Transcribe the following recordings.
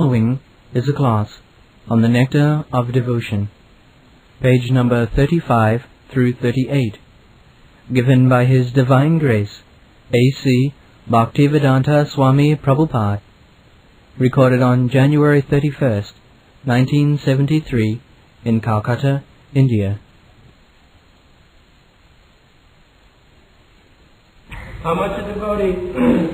Following is a class on the Nectar of Devotion, page number 35 through 38, given by His Divine Grace, A.C. Bhaktivedanta Swami Prabhupada, recorded on January 31st, 1973, in Calcutta, India. How much a devotee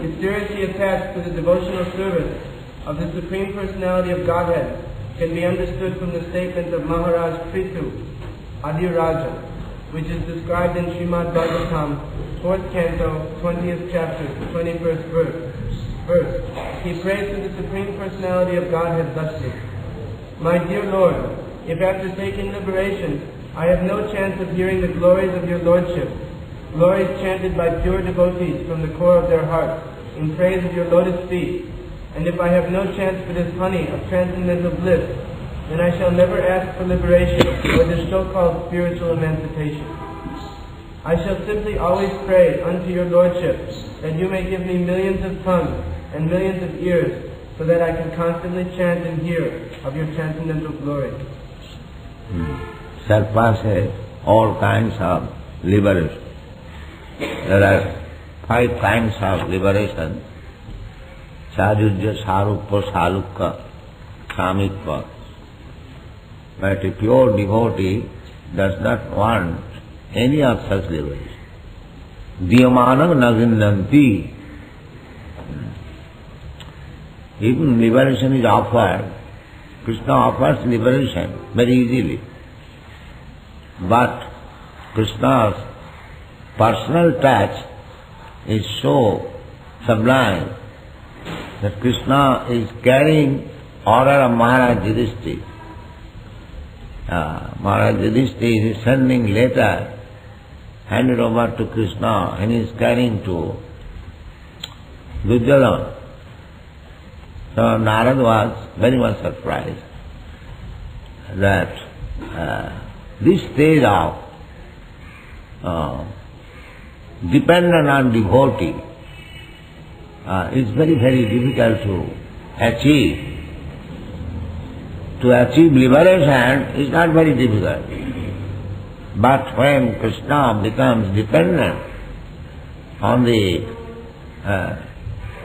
is seriously attached to the devotional service of the Supreme Personality of Godhead can be understood from the statement of Maharaja Yudhisthira, which is described in Srimad Bhagavatam, 4th canto, 20th chapter, 21st verse. He prays to the Supreme Personality of Godhead thusly: My dear Lord, if after taking liberation I have no chance of hearing the glories of your Lordship, glories chanted by pure devotees from the core of their hearts in praise of your lotus feet, and if I have no chance for this honey of transcendental bliss, then I shall never ask for liberation or this so-called spiritual emancipation. I shall simply always pray unto your Lordship that you may give me millions of tongues and millions of ears, so that I can constantly chant and hear of your transcendental glory. Surpasses all kinds of liberation. There are 5 kinds of liberation: sayujya, sarupya, salokya, samipya. But a pure devotee does not want any of such liberation. Dhiyamanam na ghrnanti. Even liberation is offered. Krishna offers liberation very easily. But Krishna's personal touch is so sublime that Krishna is carrying order of Maharaja Yudhisthira. Maharaja Yudhisthira is sending letter handed over to Krishna and he is carrying to Duryodhana. So Narada was very much surprised that this stage of dependent on devotee is very, very difficult to achieve. To achieve liberation is not very difficult. But when Krishna becomes dependent on the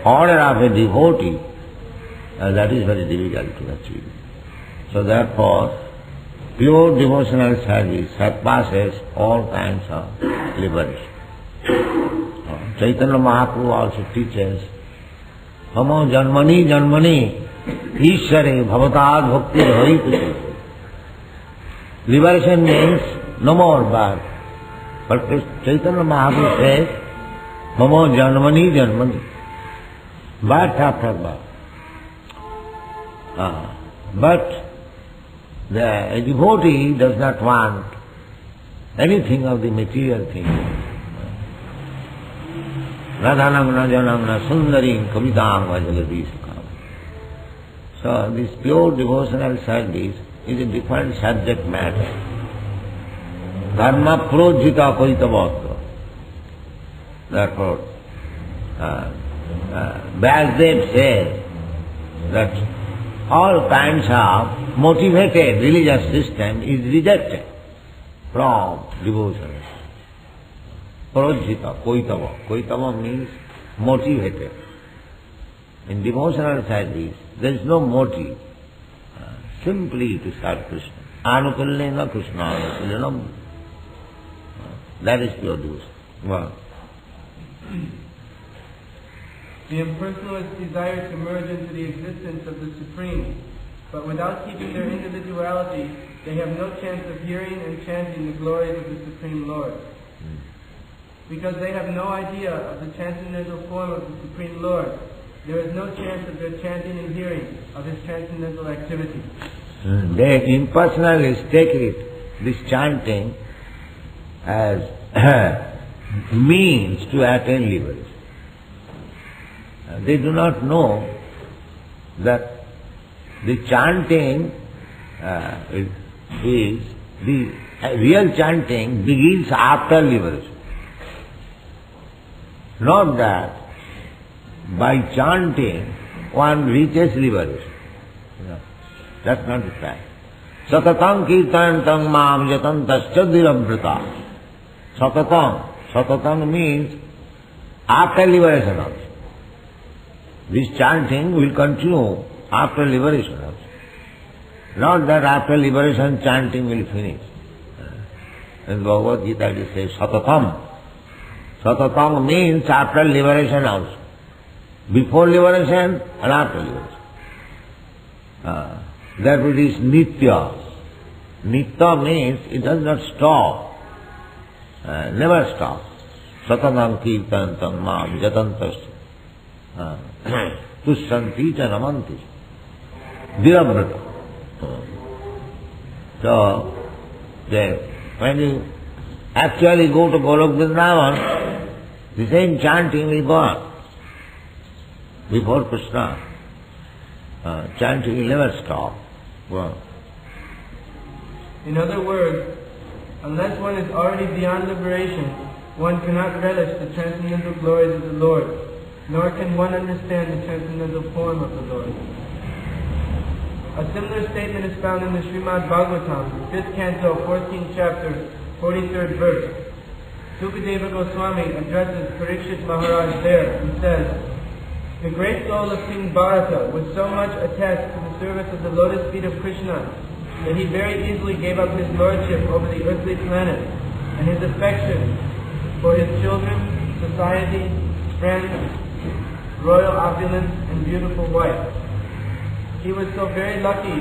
order of a devotee, that is very difficult to achieve. So therefore, pure devotional service surpasses all kinds of liberation. Chaitanya Mahaprabhu also teaches, Hamo janmani janmani Ishare bhavatad bhakti bhaviputi. Liberation means no more birth. But Chaitanya Mahaprabhu says, Mamo janmani janmani. Birth after birth. But a devotee does not want anything of the material thing. Radhanam najanam na sundarim kavitam vajalati sukham. So this pure devotional service is a different subject matter. Dharma projita koitavatra. Therefore, Vyasdev says that all kinds of motivated religious system is rejected from devotion. Projita, koitava. Koitava means motivated. In devotional service, there is no motive. Simply to serve Krishna. Anukullena Krishna anukullenam. That is pure devotion. Wow. The impersonalists desire to merge into the existence of the Supreme, but without keeping their individuality, they have no chance of hearing and chanting the glories of the Supreme Lord. Because they have no idea of the transcendental form of the Supreme Lord, there is no chance of their chanting and hearing of His transcendental activity. They impersonalists take it, this chanting, as means to attain liberation. They do not know that the chanting is the real chanting begins after liberation. Not that by chanting one reaches liberation. That's not the fact. Satatam kirtantam mam yatantascha dhiravrita. Satatam means after liberation also. This chanting will continue after liberation also. Not that after liberation chanting will finish. In Bhagavad Gita it says Satatam. Satatam means after liberation also. Before liberation and after liberation. Therefore it is Nitya. Nitya means it does not stop. Never stop. Satatam kirtantam mam jatantasya. Tushanti cha namanti. Dhiravrita. So, when you actually go to Golok Vrindavan, the same chanting will go on. Before Krishna, chanting will never stop. Go on. In other words, unless one is already beyond liberation, one cannot relish the transcendental glories of the Lord, nor can one understand the transcendental form of the Lord. A similar statement is found in the Srimad Bhagavatam, 5th canto, 14th chapter, 43rd verse. Sukadeva Goswami addresses Parikshit Maharaj there and says, "The great soul of King Bharata was so much attached to the service of the lotus feet of Krishna that he very easily gave up his lordship over the earthly planet and his affection for his children, society, friends, royal opulence, and beautiful wife. He was so very lucky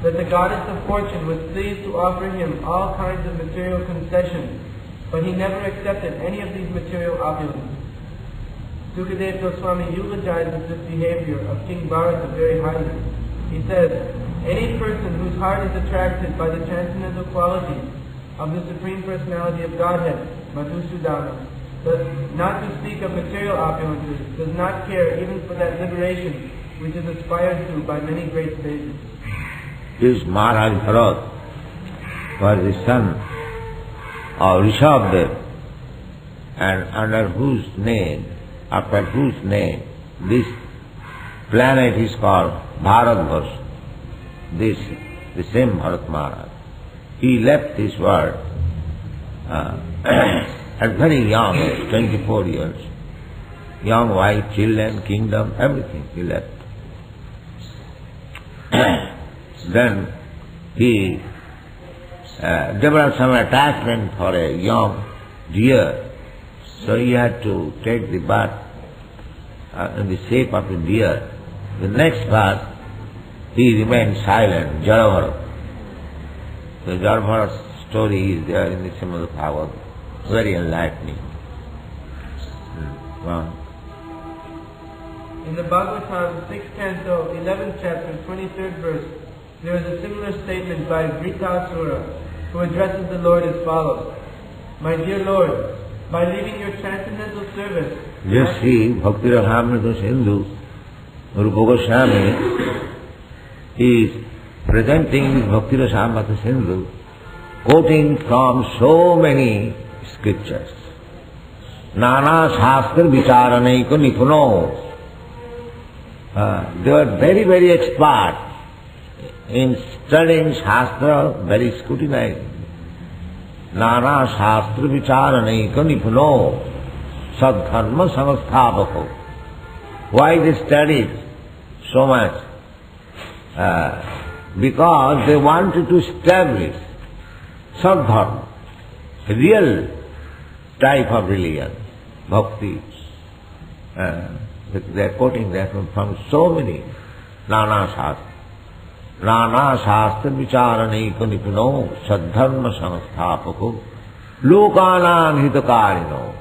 that the goddess of fortune was pleased to offer him all kinds of material concessions, but he never accepted any of these material opulences." Sukadeva Goswami eulogizes this behavior of King Bharata very highly. He says, "Any person whose heart is attracted by the transcendental qualities of the Supreme Personality of Godhead, Madhusudana, not to speak of material opulences, does not care even for that liberation which is aspired to by many great sages." This Maharaja Bharat was the son of Rishabdev, and under whose name, after whose name, this planet is called Bharatvarsha. The same Bharat Maharaj. He left this world at very young age, 24 years. Young wife, children, kingdom, everything he left. Then he developed some attachment for a young deer, so he had to take the birth in the shape of a deer. The next birth, he remained silent, Jarabhara. The Jarabhara story is there in the Srimad Bhagavatam, very enlightening. In the Bhagavatam, 6th canto, 11th chapter, 23rd verse, there is a similar statement by Vritasura, who addresses the Lord as follows: "My dear Lord, by leaving your transcendental service..." Just see, Bhakti Rasamrita Sindhu, Rupa Goswami is presenting this Bhakti Rasamrita Sindhu, quoting from so many scriptures. Nana Shastra Vicharanaika Nipuno. They were very, very expert in studying Shastra, very scrutinizing. Nana Shastra Vicharanaika Nipuno Sadharma Samasthavako. Why they studied so much? Because they wanted to establish Sadharma, a real type of religion, bhakti. They are quoting that from so many Nana Shastra. Nana Shastra Vicharanaika Nipuno Sadharma Samasthavako Lokanam Hitakarino.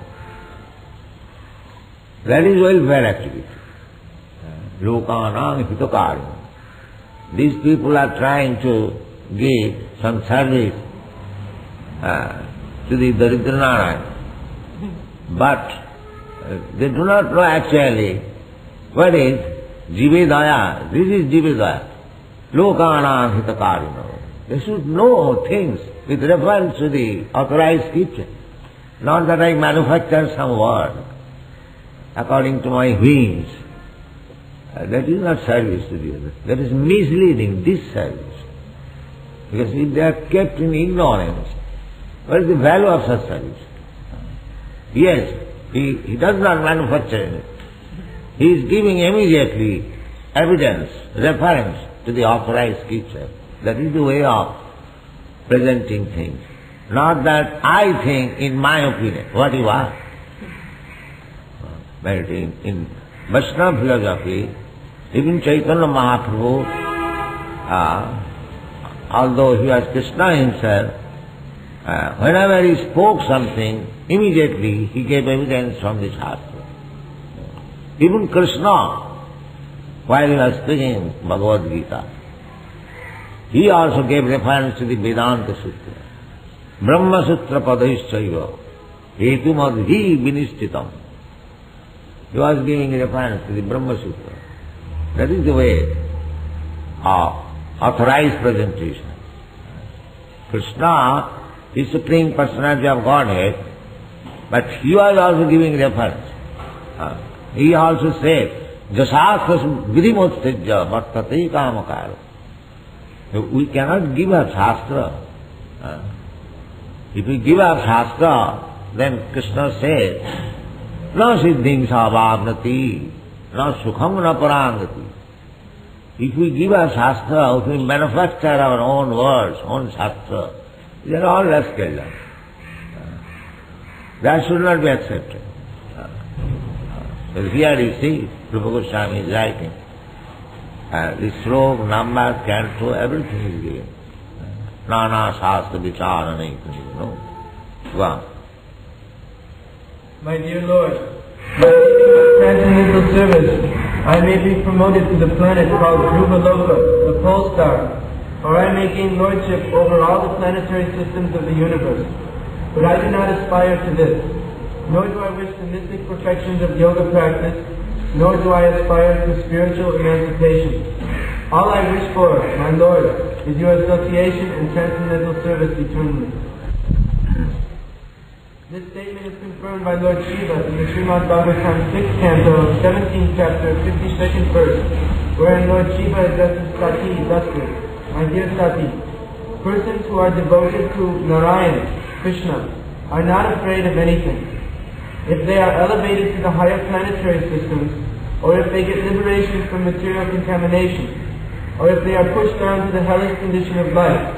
That is welfare activity. Lokanam Hitakarino. These people are trying to give some service to the Daridranarayan, but they do not know actually what is Jivedaya. This is Jivedaya. Lokanam Hitakarino. They should know things with reference to the authorized scripture. Not that I manufacture some word according to my whims. That is not service to the others. That is misleading, disservice. Because if they are kept in ignorance, what is the value of such service? Yes, he does not manufacture it. He is giving immediately evidence, reference to the authorized scripture. That is the way of presenting things. Not that I think in my opinion, what you are. But in Vaishnava philosophy, even Chaitanya Mahaprabhu, although he was Krsna himself, whenever he spoke something, immediately he gave evidence from the Shastra. Even Krsna, while he was speaking Bhagavad Gita, he also gave reference to the Vedanta Sutra. Brahma Sutra Padaischaiva Hetumadhi Vinishchitam. He was giving reference to the Brahma Sutra. That is the way of authorized presentation. Krishna is Supreme Personality of Godhead, but he was also giving reference. He also said, Jasastas vidhimotstajya vartate kamakara. We cannot give a Shastra. If we give a Shastra, then Krishna says, Na siddhim savabnati, na sukham na parangati. If we give a Shastra, if we manufacture our own words, own Shastra, they are all rascals. That should not be accepted. But here you see, Rupa Goswami is writing. The slok, numbers, canto, everything is given. Nana Shastra Vicharana, Go on. My dear Lord, by transcendental service, I may be promoted to the planet called Dhruvaloka, the pole star, or I may gain lordship over all the planetary systems of the universe. But I do not aspire to this, nor do I wish the mystic perfections of yoga practice, nor do I aspire to spiritual emancipation. All I wish for, my Lord, is your association and transcendental service eternally. This statement is confirmed by Lord Shiva in the Srimad Bhagavatam 6th canto, 17th chapter, 52nd verse, wherein Lord Shiva addresses Sati thusly, My dear Sati, persons who are devoted to Narayan, Krishna, are not afraid of anything. If they are elevated to the higher planetary systems, or if they get liberation from material contamination, or if they are pushed down to the hellish condition of life,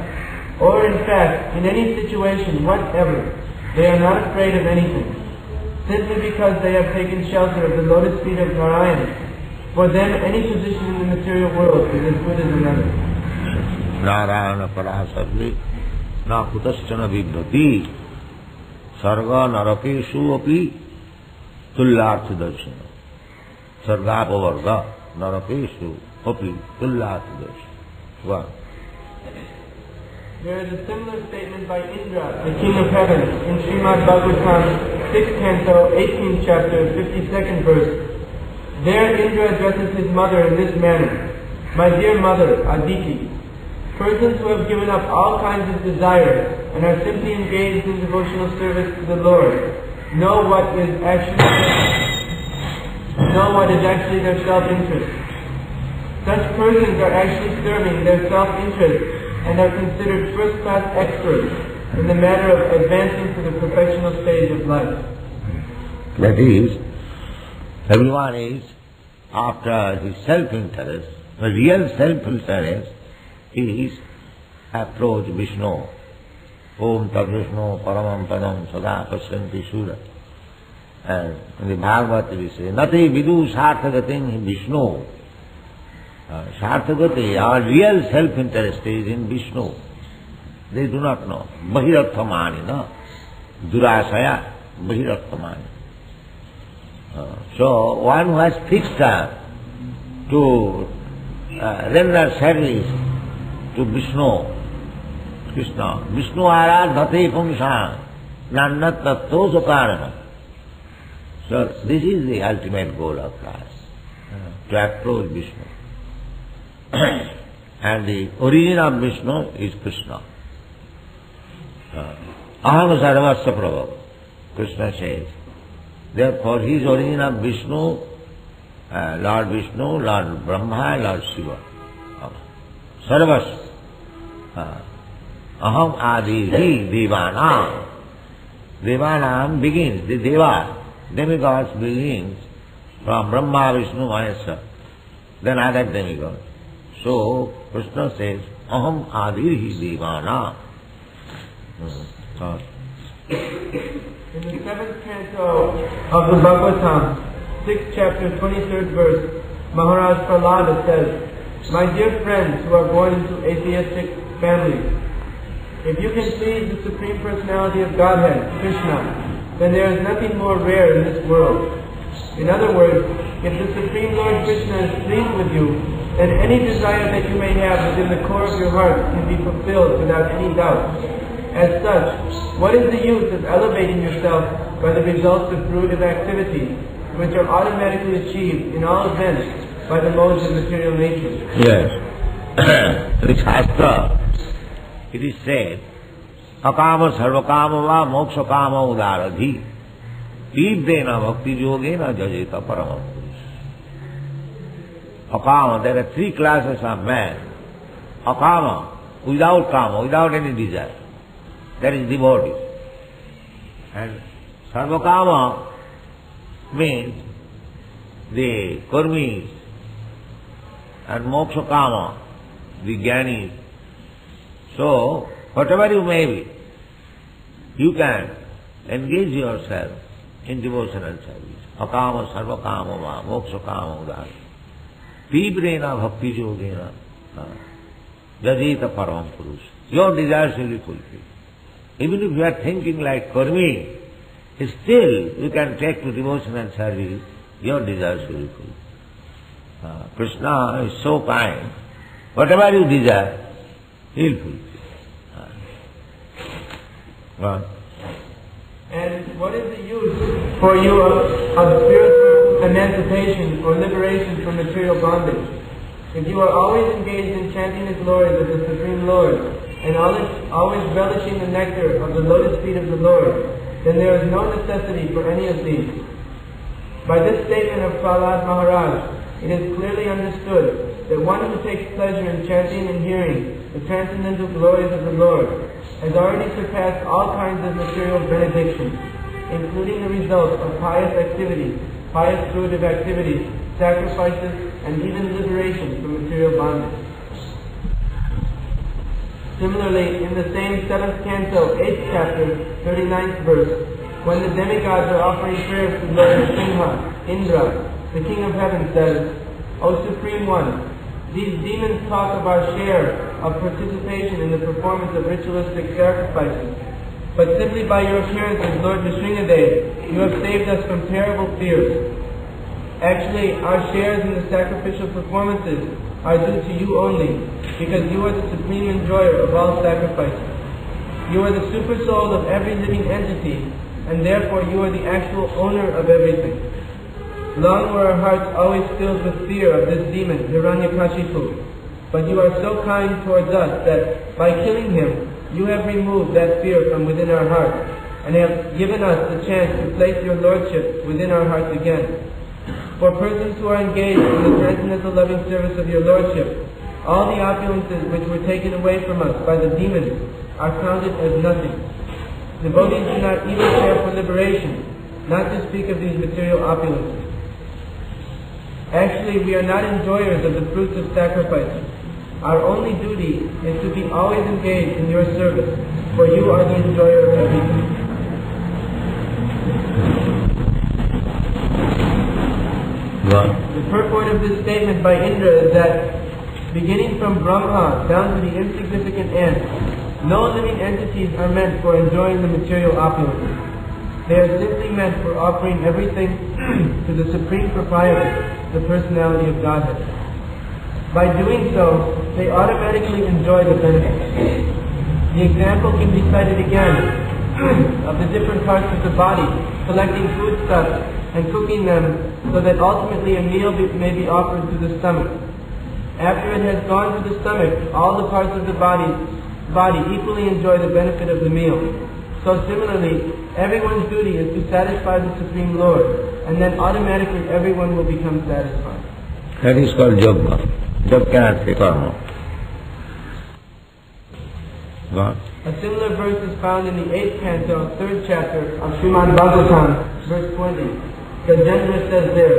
or in fact, in any situation whatever, they are not afraid of anything, simply because they have taken shelter of the lotus feet of Narayan. For them, any position in the material world is as good as another. Narayana parasarve na kutaschana vibhrati sarga narakeshu api tullartha darshana. Sargapavarga narakeshu api tullartha darshana. Wow. There is a similar statement by Indra, the king of heaven, in Srimad Bhagavatam 6th canto, 18th chapter, 52nd verse. There Indra addresses his mother in this manner, My dear mother, Aditi, persons who have given up all kinds of desires and are simply engaged in devotional service to the Lord know what is actually their self-interest. Such persons are actually serving their self-interest and are considered first-class experts in the matter of advancing to the professional stage of life. That is, everyone is after his self-interest, the real self-interest is approach Vishnu. Om Tat Vishnu Paramam Padam Sada Pasyanti Sura. And in the Bhagavad we say, Nati Vidu Sarthagatim Vishnu. Sarthagati, our real self-interest is in Vishnu. They do not know. Bahirarthamani, no? Durasaya, Bahirarthamani. So one who has fixed to render service to Vishnu, Krishna, Vishnu aradhate pumsa, nannat tatto sukarana. So this is the ultimate goal of class, to approach Vishnu. And the origin of Vishnu is Krishna. Aham sarvasya prabhu, Krishna says. Therefore his origin of Vishnu Lord Vishnu, Lord Brahma, Lord Shiva. Sarvas. Aham adihi Devanam. Devanam begins, the Deva, demigods begins from Brahma, Vishnu, Maheshwar, then other demigods. So, Krishna says, Aham adihi Devanam. In the 7th canto of the Bhagavatam, 6th chapter, 23rd verse, Maharaja Prahlada says, My dear friends who are born into atheistic families, if you can please the Supreme Personality of Godhead, Krishna, then there is nothing more rare in this world. In other words, if the Supreme Lord Krishna is pleased with you, then any desire that you may have within the core of your heart can be fulfilled without any doubt. As such, what is the use of elevating yourself by the results of fruitive activities, which are automatically achieved in all events by the modes of material nature? Yes. In Shastra, it is said, Akama sarvakama va moksha kama udaradhi Tivdena bhakti yogena jajeta paramam. Akama, there are 3 classes of man. Akama, without kama, without any desire. That is devotee. And sarvakama means the karmis and moksha kama, the jnanis. So, whatever you may be, you can engage yourself in devotional service. Akama sarvakama va moksha kama udara. Tivrena bhakti yogena jajeta param purush. Your desires will be fulfilled. Even if you are thinking like karmi, still you can take to devotional service, your desires will be fulfilled. Krishna is so kind. Whatever you desire, he will fulfill. And what is the use for you of spiritual emancipation or liberation from material bondage? If you are always engaged in chanting the glories of the Supreme Lord and always relishing the nectar of the lotus feet of the Lord, then there is no necessity for any of these. By this statement of Prahlad Maharaj, it is clearly understood that one who takes pleasure in chanting and hearing the transcendental glories of the Lord has already surpassed all kinds of material benedictions, including the results of pious activities, pious fruitive activities, sacrifices, and even liberation from material bondage. Similarly, in the same 7th canto, 8th chapter, 39th verse, when the demigods are offering prayers to Lord Simha, Indra, the King of Heaven says, O Supreme One, these demons talk of our share of participation in the performance of ritualistic sacrifices, but simply by your appearance as Lord Nrsingadev, you have saved us from terrible fears. Actually, our shares in the sacrificial performances are due to you only, because you are the supreme enjoyer of all sacrifices. You are the super soul of every living entity, and therefore you are the actual owner of everything. Long were our hearts always filled with fear of this demon, Hiranyakashipu, but you are so kind towards us that by killing him, you have removed that fear from within our hearts, and have given us the chance to place your lordship within our hearts again. For persons who are engaged in the transcendental loving service of your lordship, all the opulences which were taken away from us by the demons are counted as nothing. Devotees do not even care for liberation, not to speak of these material opulences. Actually, we are not enjoyers of the fruits of sacrifices. Our only duty is to be always engaged in your service, for you are the enjoyer of everything. The purport of this statement by Indra is that, beginning from Brahma down to the insignificant ant, no living entities are meant for enjoying the material opulence. They are simply meant for offering everything to the Supreme Proprietor, the Personality of Godhead. By doing so, they automatically enjoy the benefits. The example can be cited again of the different parts of the body, collecting foodstuffs and cooking them so that ultimately a meal may be offered to the stomach. After it has gone to the stomach, all the parts of the body equally enjoy the benefit of the meal. So similarly, everyone's duty is to satisfy the Supreme Lord, and then automatically everyone will become satisfied. That is called yoga. Yoga cannot say karma. God. A similar verse is found in the 8th canto, 3rd chapter of Srimad Bhagavatam, verse 20. The Gajendra says there,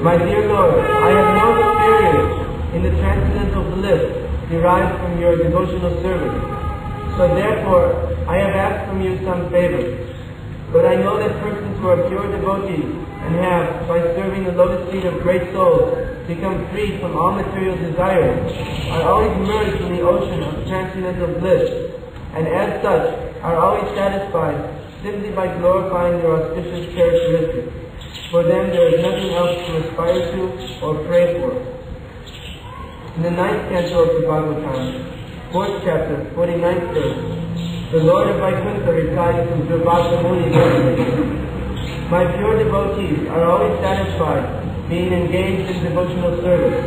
"My dear Lord, I have no experience in the transcendental bliss derived from your devotional service. So therefore, I have asked from you some favor. But I know that persons who are pure devotees and have, by serving the lotus feet of great souls, become free from all material desires, are always merged in the ocean of transcendental bliss, and as such are always satisfied simply by glorifying their auspicious characteristics. For them there is nothing else to aspire to or pray for." In the 9th canto of the Bhagavatam, 4th chapter, 49th verse, the Lord of Vaikuntha replies to Durvasa Muni, "My pure devotees are always satisfied being engaged in devotional service,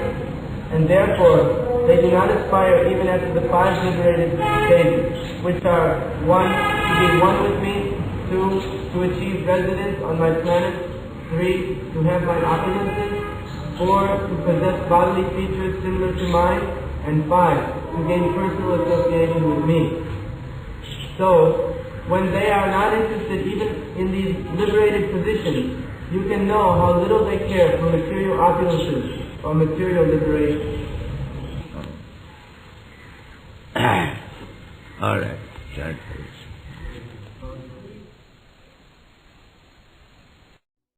and therefore they do not aspire even after the 5 liberated stages, which are 1. To be one with me, 2. To achieve residence on my planet, 3. To have my opulences, 4. To possess bodily features similar to mine, and 5. To gain personal association with me." So, when they are not interested even in these liberated positions, you can know how little they care for material opulences or material liberation. All right.